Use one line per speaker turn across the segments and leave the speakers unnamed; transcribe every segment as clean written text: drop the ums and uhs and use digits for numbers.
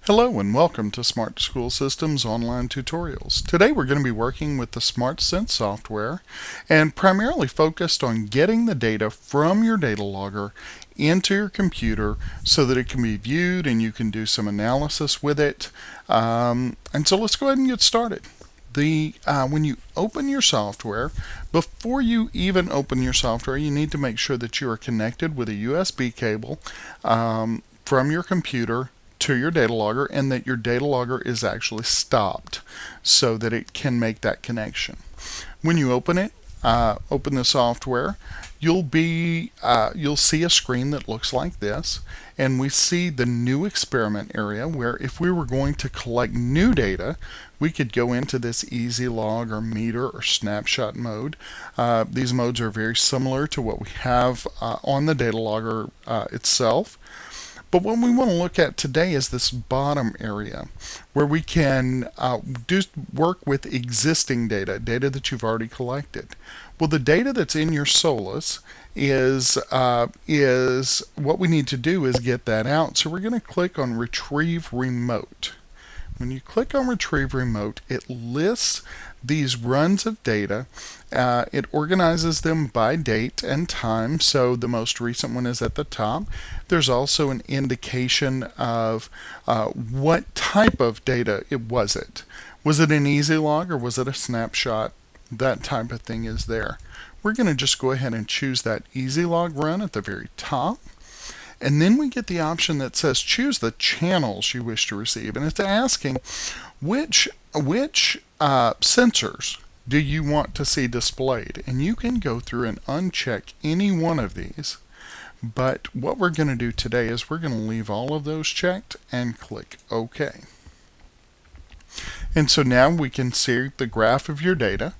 Hello and welcome to SmartSchool Systems online tutorials. Today we're going to be working with the SmartSense software and primarily focused on getting the data from your data logger into your computer so that it can be viewed and you can do some analysis with it. And so let's go ahead and get started. When you open your software, before you even open your software, you need to make sure that you are connected with a USB cable from your computer to your data logger and that your data logger is actually stopped so that it can make that connection. When you open it, open the software, you'll see a screen that looks like this, and we see the new experiment area where if we were going to collect new data, we could go into this easy log or meter or snapshot mode. These modes are very similar to what we have on the data logger itself. But what we want to look at today is this bottom area where we can work with existing data that you've already collected. Well, the data that's in your Solus is what we need to do is get that out. So we're going to click on Retrieve Remote. When you click on Retrieve Remote, it lists these runs of data. It organizes them by date and time, so the most recent one is at the top. There's also an indication of what type of data was it. Was it an easy log or was it a snapshot? That type of thing is there. We're going to just go ahead and choose that easy log run at the very top. And then we get the option that says choose the channels you wish to receive, and it's asking which sensors do you want to see displayed, and you can go through and uncheck any one of these. But what we're going to do today is we're going to leave all of those checked and click OK. And so now we can see the graph of your data.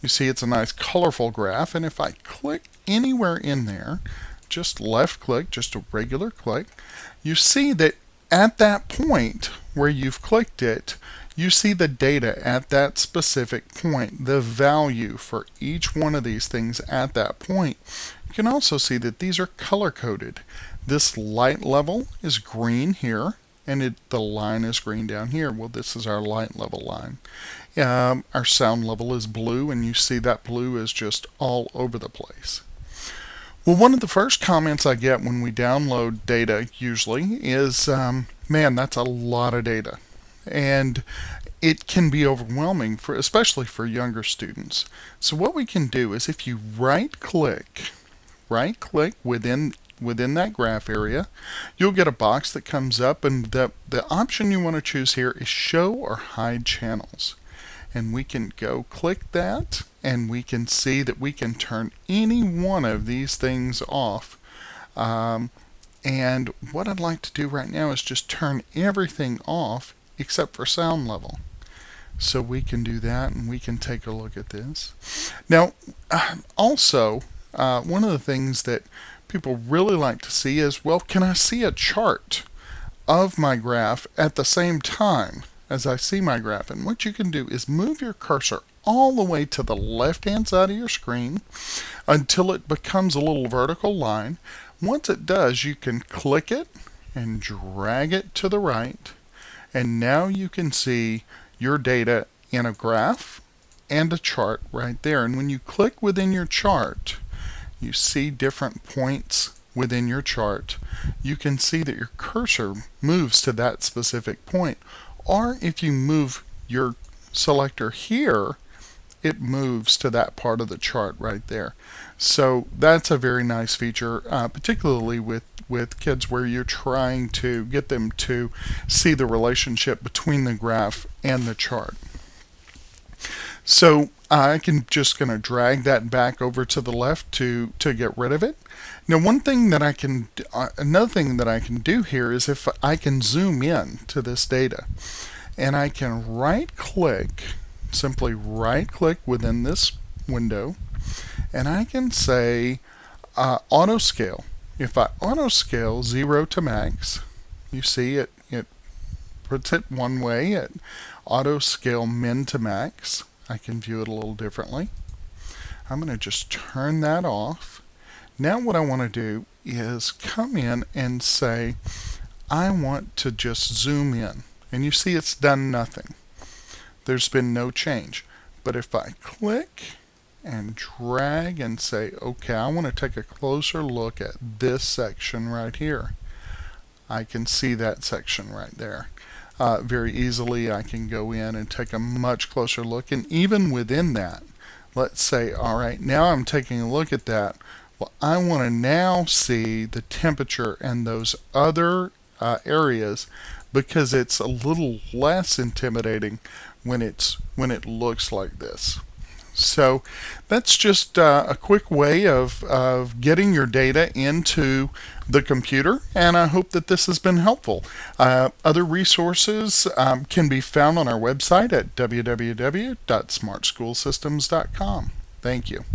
You see it's a nice colorful graph, and if I click anywhere in there, just left click, just a regular click, you see that at that point where you've clicked it, you see the data at that specific point, the value for each one of these things at that point. You can also see that these are color coded. This light level is green here, and the line is green down here. Well, this is our light level line. Our sound level is blue, and you see that blue is just all over the place. Well, one of the first comments I get when we download data usually is, man, that's a lot of data. And it can be overwhelming, especially for younger students. So what we can do is if you right-click within that graph area, you'll get a box that comes up, and the option you want to choose here is Show or Hide Channels. And we can go click that, and we can see that we can turn any one of these things off. And what I'd like to do right now is just turn everything off except for sound level. So we can do that, and we can take a look at this. Now, also, one of the things that people really like to see is, well, can I see a chart of my graph at the same time as I see my graph? And what you can do is move your cursor all the way to the left-hand side of your screen until it becomes a little vertical line. Once it does, you can click it and drag it to the right, and now you can see your data in a graph and a chart right there. And when you click within your chart, you see different points within your chart. You can see that your cursor moves to that specific point. Or if you move your selector here, it moves to that part of the chart right there. So that's a very nice feature, particularly with kids where you're trying to get them to see the relationship between the graph and the chart. So I can just going to drag that back over to the left to get rid of it. Now, another thing that I can do here is if I can zoom in to this data, and I can simply right click within this window, and I can say auto scale. If I auto scale 0 to max, you see it puts it one way. At auto scale min to max, I can view it a little differently. I'm going to just turn that off. Now what I want to do is come in and say I want to just zoom in. And you see it's done nothing. There's been no change. But if I click and drag and say, okay, I want to take a closer look at this section right here, I can see that section right there. Very easily I can go in and take a much closer look, and even within that, let's say, all right, now I'm taking a look at that. Well, I want to now see the temperature and those other areas, because it's a little less intimidating when it looks like this. So that's just a quick way of getting your data into the computer, and I hope that this has been helpful. Other resources can be found on our website at www.smartschoolsystems.com. Thank you.